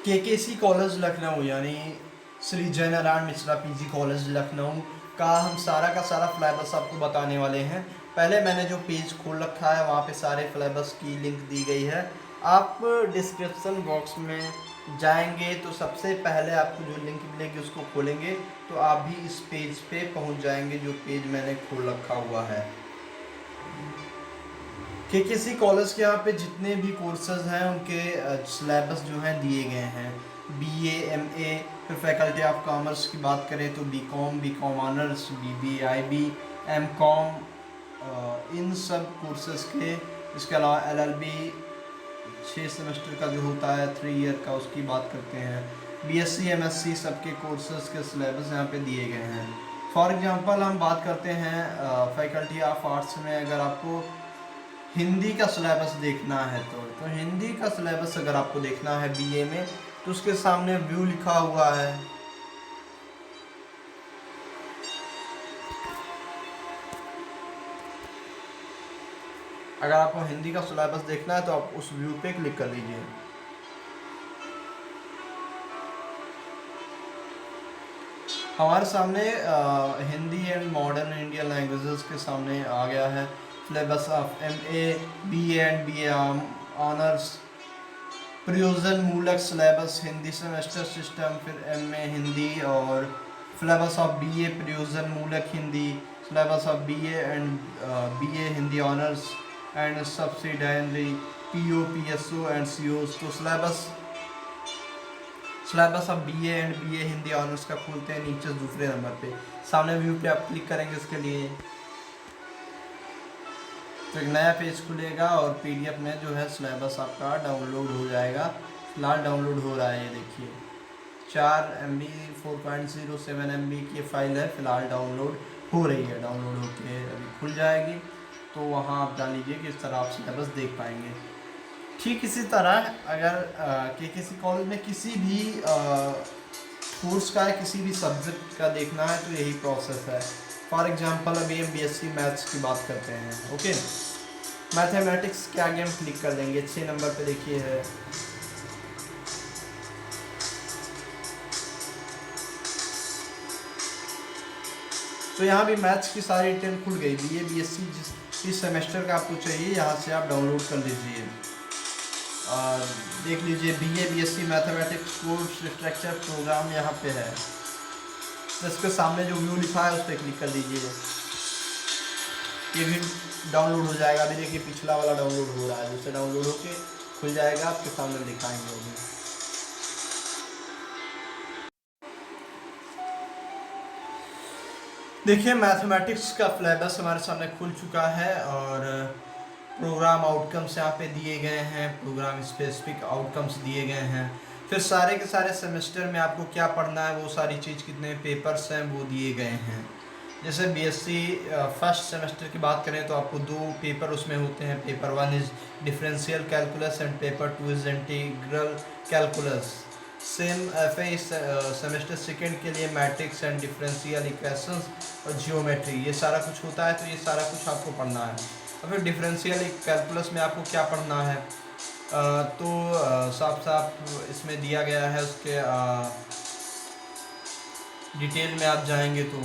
KKC college Lucknow यानी श्री जय Narayan Mishra PG college Lucknow का हम सारा का सारा फ्लेबस आपको बताने वाले हैं। पहले मैंने जो पेज खोल रखा है वहाँ पे सारे फ्लेबस की लिंक दी गई है। आप डिस्क्रिप्शन बॉक्स में जाएंगे तो सबसे पहले आपको जो लिंक मिलेगी उसको खोलेंगे तो आप भी इस पेज पे पहुँच जाएंगे जो पेज मैंने खोल रखा हुआ है। केकेसी कॉलेज के यहाँ पे जितने भी कोर्सेज हैं उनके सिलेबस जो हैं दिए गए हैं। बीए, एमए, फिर फैकल्टी ऑफ कॉमर्स की बात करें तो बीकॉम ऑनर्स, बीबी, आईबी, एमकॉम, इन सब कोर्सेज के। इसके अलावा एलएलबी 6 सेमेस्टर का जो होता है 3 ईयर का, उसकी बात करते हैं। बीएससी, एमएससी सबके कोर्सेज के सिलेबस यहाँ पे दिए गए हैं। फॉर एग्जांपल हम बात करते हैं फैकल्टी ऑफ आर्ट्स में, अगर आपको हिंदी का सिलेबस देखना है तो हिंदी का सिलेबस अगर आपको देखना है बीए में तो उसके सामने व्यू लिखा हुआ है। अगर आपको हिंदी का सिलेबस देखना है तो आप उस व्यू पे क्लिक कर लीजिए। हमारे सामने Hindi and modern Indian languages के सामने आ गया है syllabus of MA, BA and BA honours, प्रयोजन मूलक सिलेबस हिंदी सेमेस्टर सिस्टम, फिर एमए हिंदी, और सिलेबस ऑफ बीए प्रयोजन मूलक Hindi, syllabus of BA and BA Hindi honours and subsidiary PO, PSO and COs. तो syllabus of BA and BA Hindi honours का खोलते हैं नीचे दूसरे नंबर पे। सामने व्यू पे आप क्लिक करेंगे इसके लिए तो एक नया पेज खुलेगा और पीडीएफ में जो है सिलेबस आपका डाउनलोड हो जाएगा। फिलहाल डाउनलोड हो रहा है, ये देखिए 4 MB 4.07 MB की फाइल है, फिलहाल डाउनलोड हो रही है। डाउनलोड होके अभी खुल जाएगी तो वहाँ आप जान लीजिए कि इस तरह आप सिलेबस देख पाएंगे। ठीक इसी तरह अगर किसी कॉलेज में किसी भी कोर्स का है, किसी भी सब्जेक्ट का देखना है तो यही प्रोसेस है। फॉर एग्जांपल अभी हम बीएससी मैथ्स की बात करते हैं। ओके, मैथमेटिक्स के आगे हम क्लिक कर देंगे। 6 नंबर पे देखिए है तो यहाँ भी मैथ्स की सारी डिटेल खुल गई। बीए बीएससी जिस सेमेस्टर का आपको चाहिए यहाँ से आप डाउनलोड कर लीजिए और देख लीजिए BA BSc mathematics course structure programme यहाँ पे है। तो इसके सामने जो व्यू लिखा है उस पर क्लिक कर दीजिए, ये भी डाउनलोड हो जाएगा। अभी देखिए पिछला वाला डाउनलोड हो रहा है, जिससे डाउनलोड होके खुल जाएगा, आपके सामने दिखाएंगे अभी। देखिए मैथमेटिक्स का फ्लेबस हमारे सामने खुल चुका है और प्रोग्राम आउटकम्स यहाँ पे दिए गए हैं, प्रोग्राम स्पेसिफिक आउटकम्स दिए गए हैं। फिर सारे के सारे सेमेस्टर में आपको क्या पढ़ना है वो सारी चीज़, कितने पेपर्स हैं वो दिए गए हैं। जैसे बीएससी फर्स्ट सेमेस्टर की बात करें तो आपको 2 पेपर उसमें होते हैं। Paper 1 is differential calculus and paper 2 is integral calculus. Same FA semester second के लिए मैट्रिक्स एंड डिफरेंशियल इक्वेशंस और जियोमेट्री, ये सारा कुछ होता है। तो ये सारा कुछ आपको पढ़ना है। और फिर डिफरेंशियल कैलकुलस में आपको क्या पढ़ना है तो साफ साफ इसमें दिया गया है। उसके डिटेल में आप जाएंगे तो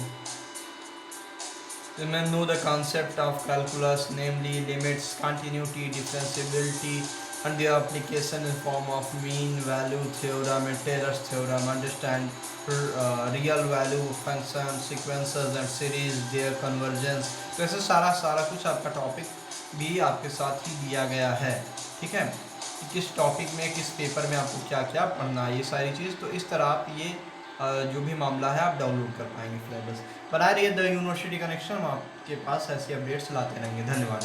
know the concept of calculus namely limits, continuity, differentiability and the application in form of mean value theorem and Taylor's theorem, understand real value function sequences and series their convergence। तो ऐसे सारा कुछ आपका topic भी आपके साथ ही दिया गया है। ठीक है, किस टॉपिक में किस पेपर में आपको क्या क्या पढ़ना है, ये सारी चीज़। तो इस तरह आप ये जो भी मामला है आप डाउनलोड कर पाएंगे फ्लेबस। बनाए रहिए द यूनिवर्सिटी कनेक्शन, हम आपके पास ऐसी अपडेट्स लाते रहेंगे। धन्यवाद।